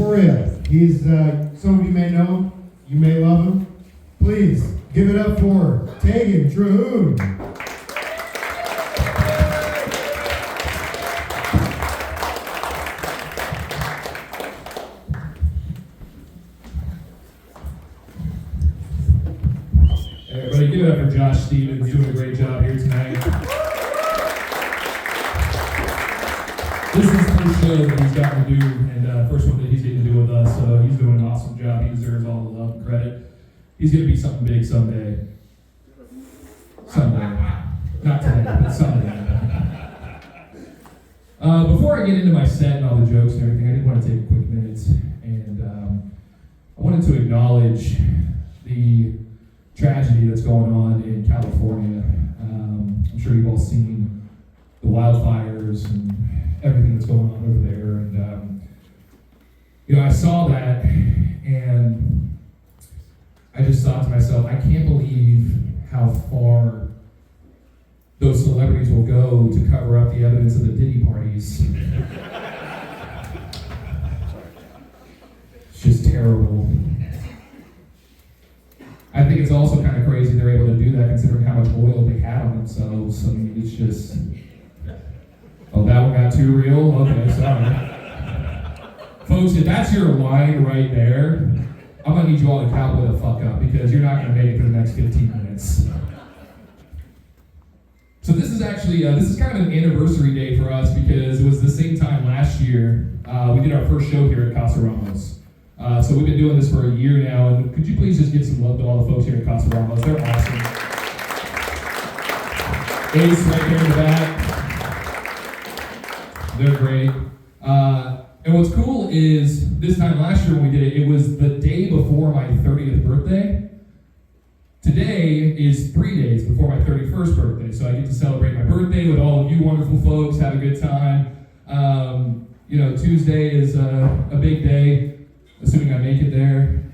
real. He's, some of you may know him, you may love him. Please, give it up for Tegan Trahoon. Everybody, give it up for Josh Stevens, doing a great job here tonight. This is the first show that he's gotten to do, and first one that he's getting to do with us, so he's doing an awesome job. He deserves all the love and credit. He's going to be something big someday. Someday. Not today, but someday. Before I get into my set and all the jokes and everything, I did want to take a quick minute, and I wanted to acknowledge the tragedy that's going on in California. I'm sure you've all seen the wildfires and everything that's going on over there. And, I saw that and I just thought to myself, I can't believe how far those celebrities will go to cover up the evidence of the Diddy parties. It's just terrible. I think it's also kind of crazy they're able to do that considering how much oil they had on themselves. I mean, it's just... Oh, that one got too real? Okay, sorry. Folks, if that's your line right there, I'm going to need you all to cowboy the fuck up because you're not going to make it for the next 15 minutes. So this is actually, this is kind of an anniversary day for us because it was the same time last year we did our first show here at Casa Ramos. So we've been doing this for a year now, and could you please just give some love to all the folks here at Casa Ramos? They're awesome. Ace right there in the back. They're great. And what's cool is this time last year when we did it, it was the day before my 30th birthday. Today is 3 days before my 31st birthday, so I get to celebrate my birthday with all of you wonderful folks, have a good time. Tuesday is a big day, assuming I make it there.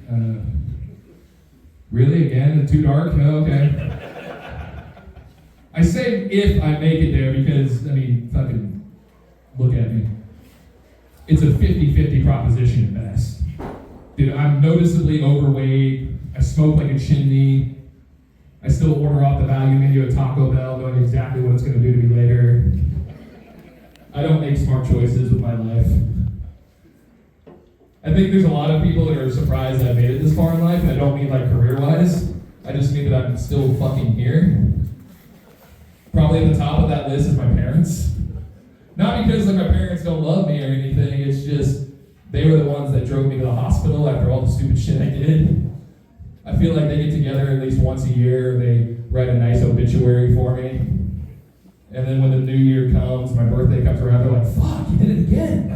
Really, again, too dark? No, okay. I say if I make it there because, fucking look at me. It's a 50-50 proposition at best. Dude, I'm noticeably overweight. I smoke like a chimney. I still order off the value menu at Taco Bell, knowing exactly what it's going to do to me later. I don't make smart choices with my life. I think there's a lot of people that are surprised that I made it this far in life, and I don't mean like career-wise. I just mean that I'm still fucking here. Probably at the top of that list is my parents. Not because my parents don't love me or anything, it's just they were the ones that drove me to the hospital after all the stupid shit I did. I feel like they get together at least once a year, they write a nice obituary for me. And then when the new year comes, my birthday comes around, they're like, fuck, you did it again.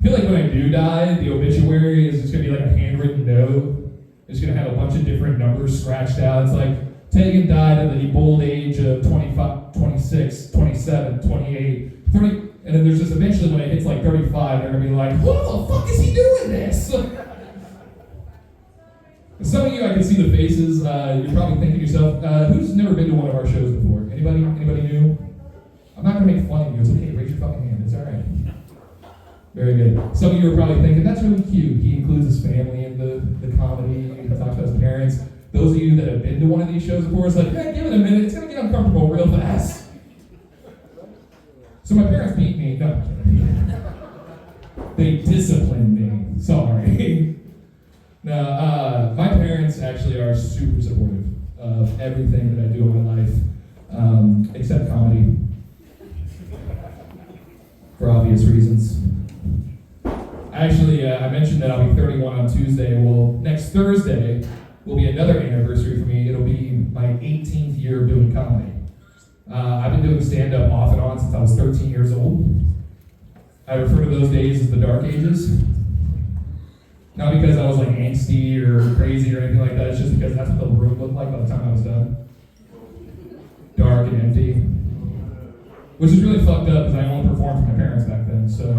I feel like when I do die, the obituary is just gonna be like a handwritten note. It's gonna have a bunch of different numbers scratched out. It's like, Tegan died at the bold age of 25, 26, 27, 28, 30, and then there's just eventually when it hits like 35, they're gonna be like, what the fuck is he doing this? Some of you, I can see the faces, you're probably thinking to yourself, who's never been to one of our shows before? Anybody new? I'm not gonna make fun of you, it's okay, raise your fucking hand, it's alright. Very good. Some of you are probably thinking, that's really cute. He includes his family in the comedy, he talks about his parents. Those of you that have been to one of these shows before, it's like, give it a minute, it's gonna get uncomfortable real fast. So my parents beat me, no, I'm kidding. They disciplined me, sorry. No, my parents actually are super supportive of everything that I do in my life, except comedy, for obvious reasons. Actually, I mentioned that I'll be 31 on Tuesday. Well, next Thursday will be another anniversary for me. It'll be my 18th year of doing comedy. I've been doing stand-up off and on since I was 13 years old. I refer to those days as the dark ages. Not because I was like angsty or crazy or anything like that, it's just because that's what the room looked like by the time I was done. Dark and empty. Which is really fucked up because I only performed for my parents back then, so.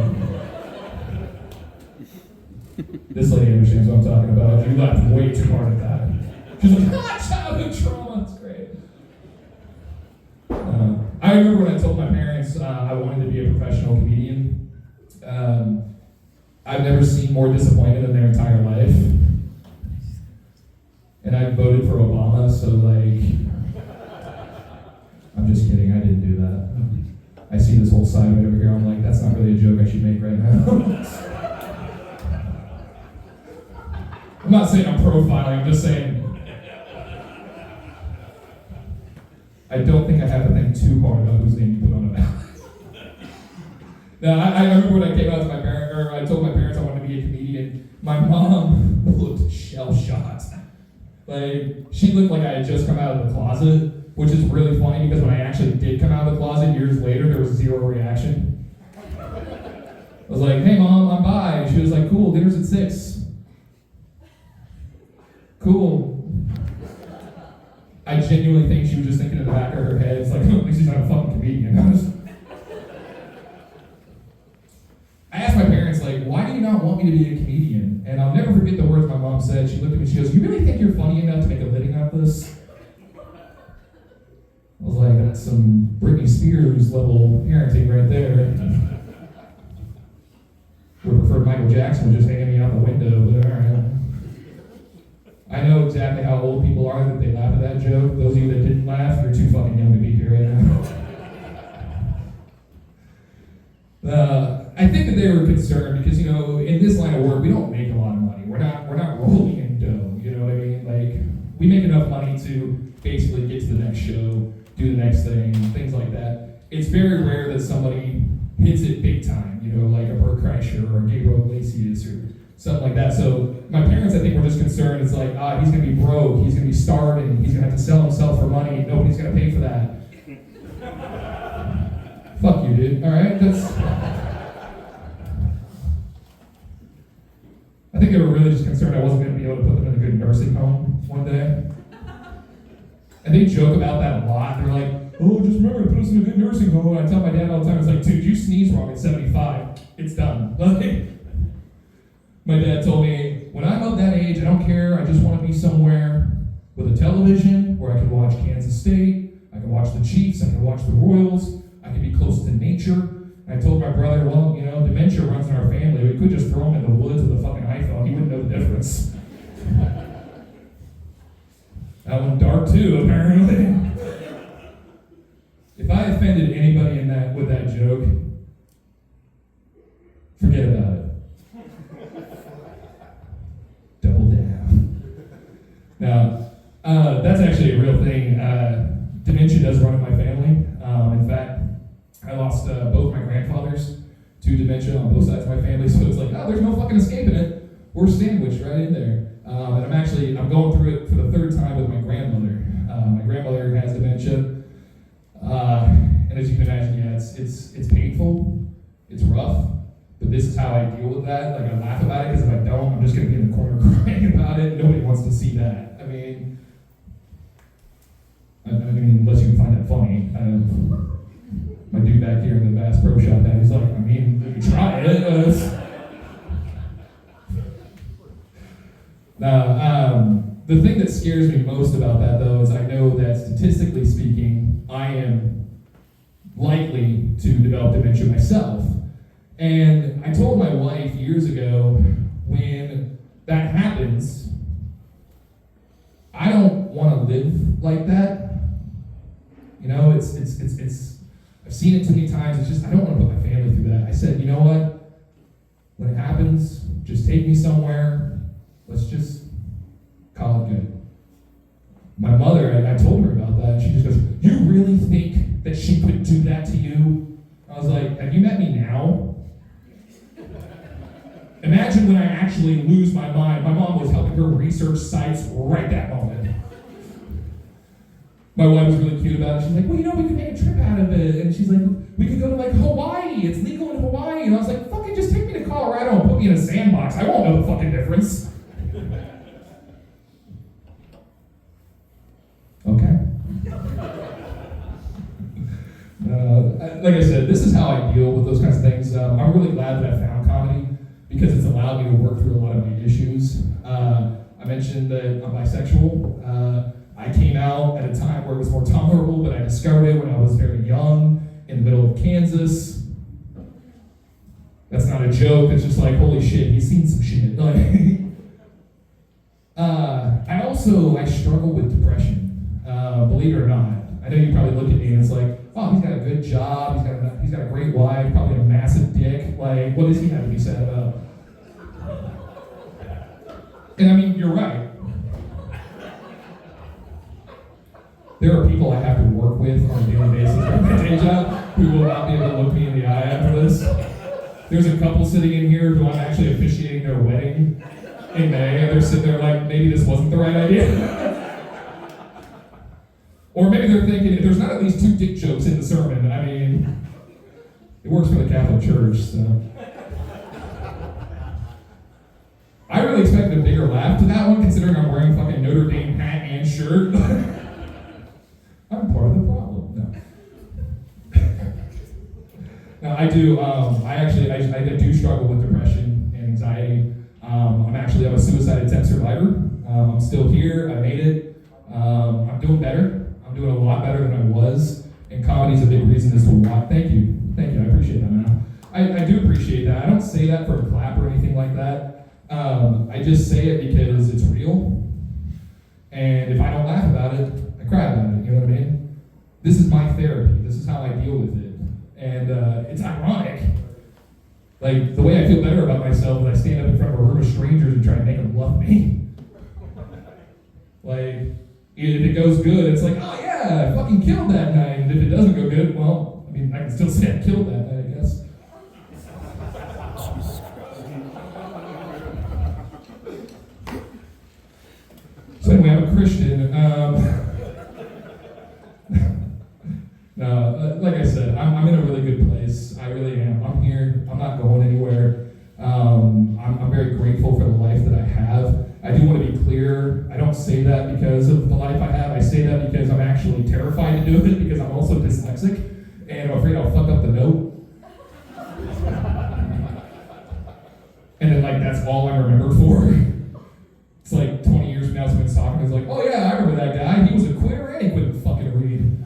This lady understands what I'm talking about. You laughed way too hard at that. She's like, childhood trauma, it's great. I remember when I told my parents I wanted to be a professional comedian. I've never seen more disappointment in their entire life. And I voted for Obama, so I'm just kidding, I didn't do that. I see this whole side right over here, I'm like, that's not really a joke I should make right now. I'm not saying I'm profiling, I'm just saying I don't think I have to think too hard about whose name you put on a ballot. Now, I remember when I came out to my parents, or I told my parents I wanted to be a comedian, my mom looked shell-shocked. She looked like I had just come out of the closet, which is really funny because when I actually did come out of the closet years later, there was zero reaction. I was like, hey mom, I'm bi. She was like, cool, dinner's at 6. Cool. I genuinely think she was just thinking in the back of her head, it's like, at least she's not a fucking comedian. I asked my parents, why do you not want me to be a comedian? And I'll never forget the words my mom said. She looked at me, she goes, you really think you're funny enough to make a living out of this? I was like, that's some Britney Spears level parenting right there. Would prefer Michael Jackson was just hanging me out the window, but all right. I know exactly how old people are that they laugh at that joke. Those of you that didn't laugh, you're too fucking young to be here right now. I think that they were concerned because, in this line of work, we don't make a lot of money. We're not rolling in dough, you know what I mean? We make enough money to basically get to the next show, do the next thing, things like that. It's very rare that somebody hits it big time, like a Bert Kreischer or a Gabriel Iglesias or something like that. So my parents, I think, were just concerned. It's like, he's going to be broke, he's going to be starving, he's going to have to sell himself for money, nobody's going to pay for that. Fuck you, dude. All right, I think they were really just concerned I wasn't going to be able to put them in a good nursing home one day. And they joke about that a lot. They're like, oh, just remember to put us in a good nursing home. And I tell my dad all the time, it's like, dude, you sneeze wrong at 75. It's done. My dad told me, when I'm of that age, I don't care. I just want to be somewhere with a television where I can watch Kansas State, I can watch the Chiefs, I can watch the Royals, I can be close to nature. I told my brother, well, dementia runs in our family. We could just throw him in the woods with a fucking iPhone. He wouldn't know the difference. That went dark too, apparently. If I offended anybody with that joke, forget about it. Double down. Now, that's actually a real thing. Dementia does run in my family. In fact, I lost both my grandfathers to dementia on both sides of my family, so it's like, there's no fucking escaping it. We're sandwiched right in there. And I'm going through it for the third time with my grandmother. My grandmother has dementia. And as you can imagine, it's painful, it's rough, but this is how I deal with that. I laugh about it, because if I don't, I'm just going to be in the corner crying about it. Nobody wants to see that. I mean, unless you can find that funny. My dude back here in the Bass Pro Shop, he's like, you try it. Now, the thing that scares me most about that, though, is I know that statistically speaking, I am likely to develop dementia myself. And I told my wife years ago, when that happens, I don't want to live like that. I've seen it too many times. It's just, I don't want to put my family through that. I said, you know what? When it happens, just take me somewhere. Let's just call it good. My mother, I told her about that, and she just goes, you really think that she could do that to you? I was like, have you met me now? Imagine when I actually lose my mind. My mom was helping her research sites right that moment. My wife was really cute about it. She's like, well, we could make a trip out of it. And she's like, we could go to Hawaii. It's legal in Hawaii. And I was like, fucking just take me to Colorado and put me in a sandbox. I won't know the fucking difference. Okay. Like I said, this is how I deal with those kinds of things. I'm really glad that I found comedy because it's allowed me to work through a lot of my issues. I mentioned that I'm bisexual. I came out at a time where it was more tolerable, but I discovered it when I was very young, in the middle of Kansas. That's not a joke. It's just like, holy shit, he's seen some shit. Like, I struggle with depression. Believe it or not. I know you probably look at me and it's like, oh, he's got a good job. He's got a great wife. Probably a massive dick. Like, what does he have to be sad about? And I mean, you're right. There are people I have to work with on a daily basis at my day job who will not be able to look me in the eye after this. There's a couple sitting in here who I'm actually officiating their wedding in May, and they're sitting there like, maybe this wasn't the right idea. Or maybe they're thinking, if there's not at least 2 dick jokes in the sermon, I mean, it works for the Catholic Church, so. I really expected a bigger laugh to that one, considering I'm wearing fucking Notre Dame hat and shirt. I'm part of the problem. No, I do. I do struggle with depression and anxiety. I'm a suicide attempt survivor. I'm still here. I made it. I'm doing better. I'm doing a lot better than I was. And comedy's a big reason as to why. Thank you. I appreciate that, man. I do appreciate that. I don't say that for a clap or anything like that. I just say it because it's real. And if I don't laugh about it, I cry about it. You know what I mean? This is my therapy. This is how I deal with it. And it's ironic. Like, the way I feel better about myself is I stand up in front of a room of strangers and try to make them love me. Like, if it goes good, it's like, oh yeah, I fucking killed that night. And if it doesn't go good, well, I mean, I can still say I killed that night, I guess. So anyway, I'm a Christian. No, like I said, I'm in a really good place. I really am. I'm here. I'm not going anywhere. I'm very grateful for the life that I have. I do want to be clear. I don't say that because of the life I have. I say that because I'm actually terrified to do it because I'm also dyslexic and I'm afraid I'll fuck up the note. And then, like, that's all I'm remembered for. It's like 20 years from now, someone's talking, it's like, oh yeah, I remember that guy. He was a quitter and he couldn't fucking read.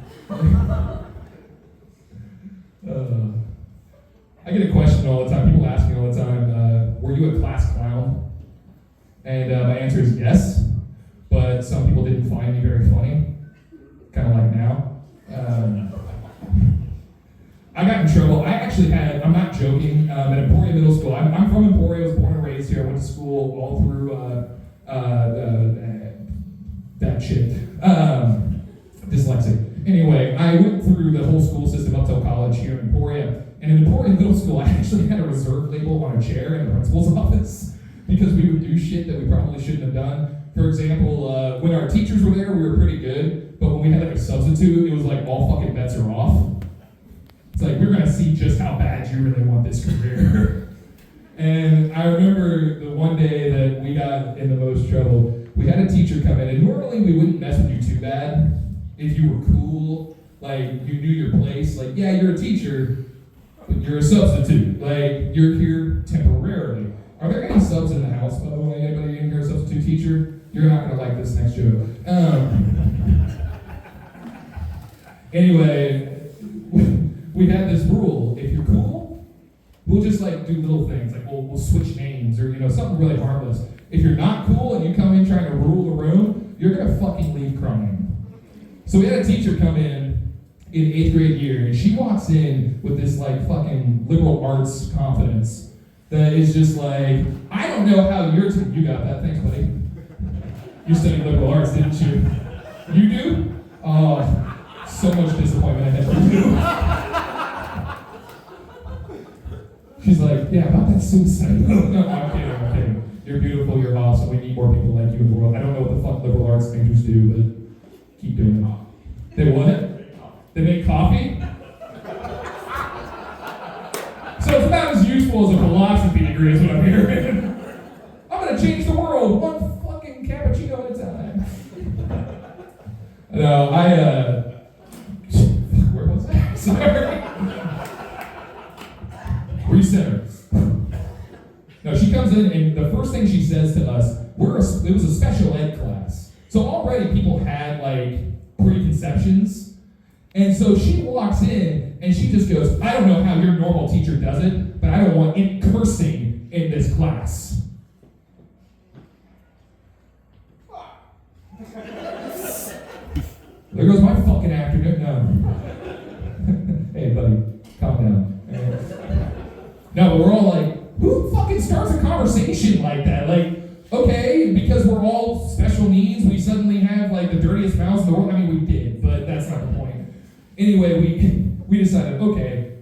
I get a question all the time. People ask me all the time, were you a class clown? And my answer is yes, but some people didn't find me very funny, kind of like now. I got in trouble. I'm not joking, at Emporia Middle School. I'm from Emporia, I was born and raised here. I went to school all through that shit. Dyslexic. Anyway, I went through the whole school system up till college here in Emporia. And in Emporia Middle School, I actually had a reserve label on a chair in the principal's office because we would do shit that we probably shouldn't have done. For example, when our teachers were there, we were pretty good. But when we had like a substitute, it was like all fucking bets are off. It's like, we're gonna see just how bad you really want this career. And I remember the one day that we got in the most trouble, we had a teacher come in, and normally we wouldn't mess with you too bad if you were cool, like you knew your place, like, yeah, you're a teacher, but you're a substitute, like you're here temporarily. Are there any subs in the house, by the way? Anybody in here a substitute teacher? You're not gonna like this next joke. Anyway, we had this rule, if you're cool, we'll just like do little things, like we'll switch names or something really harmless. If you're not cool and you come in trying to rule the room, you're gonna fucking leave crying. So we had a teacher come in 8th grade year, and she walks in with this like fucking liberal arts confidence that is just like, I don't know how you got that, thanks buddy. You studied liberal arts, didn't you? You do? Oh, so much disappointment I had for you. She's like, yeah, about that suicide. No, I'm kidding. You're beautiful, you're awesome, we need more people like you in the world. I don't know what the fuck liberal arts majors do, but keep doing it. They what? They make coffee? So it's about as useful as a philosophy degree is what I'm hearing. I'm gonna change the world, one fucking cappuccino at a time. No, where was I? Sorry. Reset. No, she comes in and the first thing she says to us, it was a special ed class. So already people had like preconceptions. And so she walks in And she just goes, I don't know how your normal teacher does it, but I don't want any cursing in this class. There goes my fucking afternoon. No. Hey, buddy, calm down. No, but we're all like, who fucking starts a conversation like that? Like, okay, because we're all special needs, we suddenly have like the dirtiest mouths in the world. I mean, we did, but that's not the point. Anyway, we decided, okay,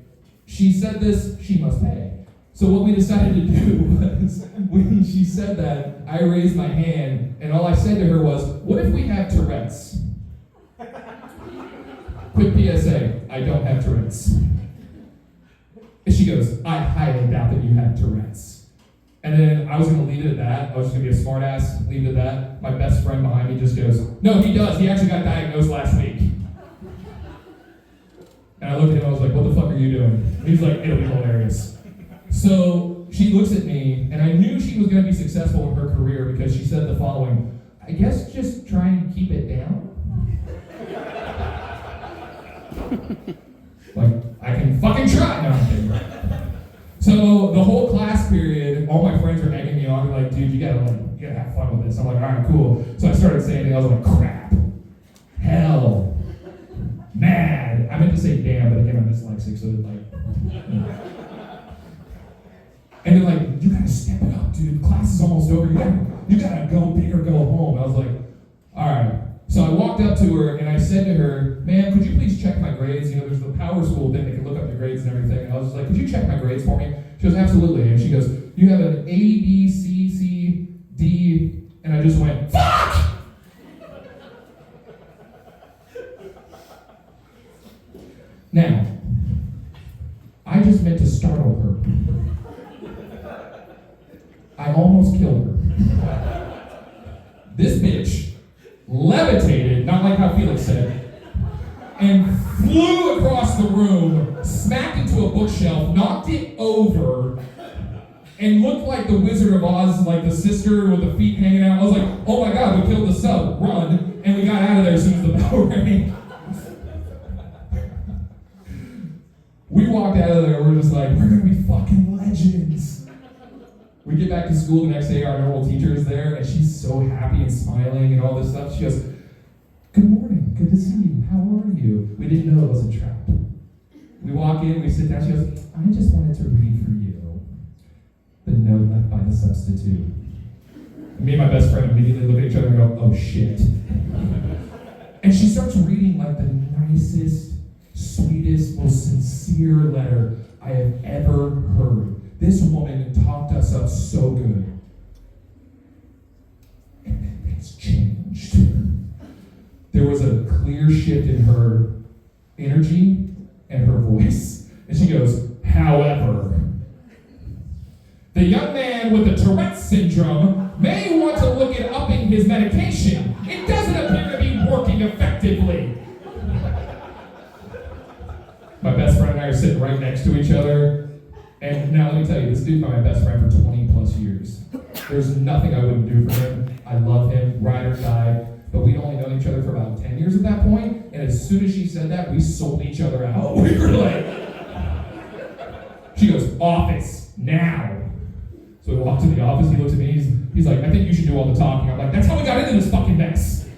she said this, she must pay. So what we decided to do was, when she said that, I raised my hand, and all I said to her was, what if we have Tourette's? Quick PSA, I don't have Tourette's. And she goes, I highly doubt that you have Tourette's. And then I was going to leave it at that. I was just going to be a smart ass, leave it at that. My best friend behind me just goes, no, he does. He actually got diagnosed last week. And I looked at him, I was like, what the fuck are you doing? And he's like, it'll be hilarious. So she looks at me, and I knew she was going to be successful in her career because she said the following, I guess just try and keep it down. Like, I can fucking try. No, I'm kidding. So the whole class period, all my friends were egging me on. They're like, dude, you gotta have fun with this. I'm like, all right, cool. So I started saying it. I was like, crap, hell, mad. I meant to say damn, but again, I'm dyslexic, so it's like. And they're like, you gotta step it up, dude. Class is almost over. You gotta go big or go home. I was like, all right. So I walked up to her and I said to her, ma'am, could you please check my grades? You know, there's the power school thing, they can look up your grades and everything. And I was just like, could you check my grades for me? She goes, absolutely. And she goes, you have an A, B, C, C, D. And I just went, fuck! Now, I just meant to startle her. I almost killed her. This bitch levitated, not like how Felix said, and flew across the room, smacked into a bookshelf, knocked it over, and looked like the Wizard of Oz, like the sister with the feet hanging out. I was like, oh my god, we killed the sub, run, and we got out of there as soon as the bell rang. We walked out of there, we're just like, we're gonna be fucking legends. We get back to school the next day, our normal teacher is there, and she's so happy and smiling and all this stuff. She goes, good morning, good to see you, how are you? We didn't know it was a trap. We walk in, we sit down, she goes, I just wanted to read for you the note left by the substitute. And me and my best friend immediately look at each other and go, oh shit. And she starts reading like the nicest, sweetest, most sincere letter I have ever heard. This woman talked us up so good. And then things changed. There was a clear shift in her energy and her voice. And she goes, however, the young man with the Tourette's syndrome may want to look at upping his medication. It doesn't appear to be working effectively. My best friend and I are sitting right next to each other. And now let me tell you, this dude's been my best friend for 20 plus years. There's nothing I wouldn't do for him. I love him, ride or die. But we'd only known each other for about 10 years at that point. And as soon as she said that, we sold each other out. We were like, she goes, office, now. So we walk to the office, he looks at me, he's like, I think you should do all the talking. I'm like, that's how we got into this fucking mess.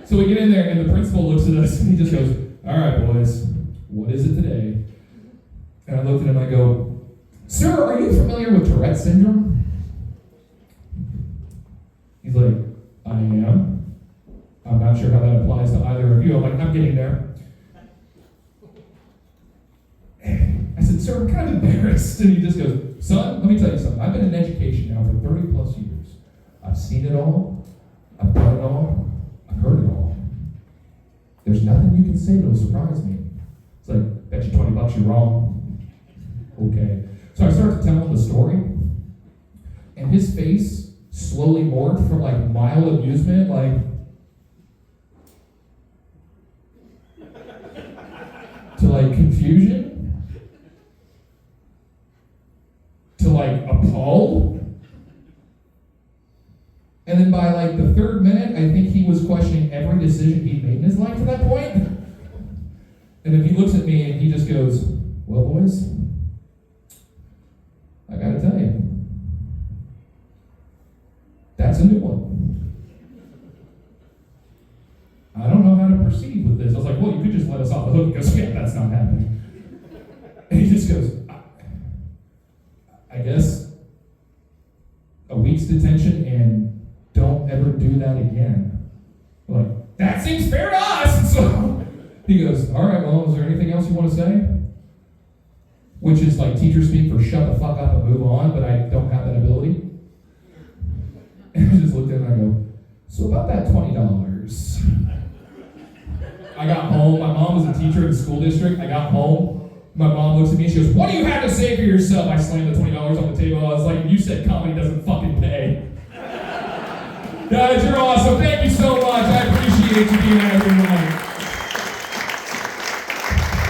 So we get in there, and the principal looks at us, and he just goes, all right, boys, what is it today? And I looked at him, and I go, sir, are you familiar with Tourette's syndrome? He's like, I am. I'm not sure how that applies to either of you. I'm like, I'm getting there. I said, sir, I'm kind of embarrassed. And he just goes, son, let me tell you something. I've been in education now for 30 plus years. I've seen it all. I've done it all. I've heard it all. There's nothing you can say that'll surprise me. It's like, bet you $20 you're wrong. Okay. So I started to tell him the story, and his face slowly morphed from like mild amusement, like, to like confusion, to like appalled. And then by like the third minute, I think he was questioning every decision he'd made in his life at that point. And then he looks at me and he just goes, well, boys, I gotta tell you, that's a new one. I don't know how to proceed with this. I was like, well, you could just let us off the hook. He goes, yeah, that's not happening. And he just goes, I guess a week's detention and don't ever do that again. We're like, that seems fair to us. And so he goes, all right, well, is there anything else you want to say? Which is like teacher speak for shut the fuck up and move on, but I don't have that ability. And I just looked at him and I go, so about that $20. I got home, my mom was a teacher in the school district. I got home, my mom looks at me and she goes, what do you have to say for yourself? I slammed the $20 on the table. I was like, you said comedy doesn't fucking pay. Guys, you're awesome. Thank you so much. I appreciate you being here, everyone.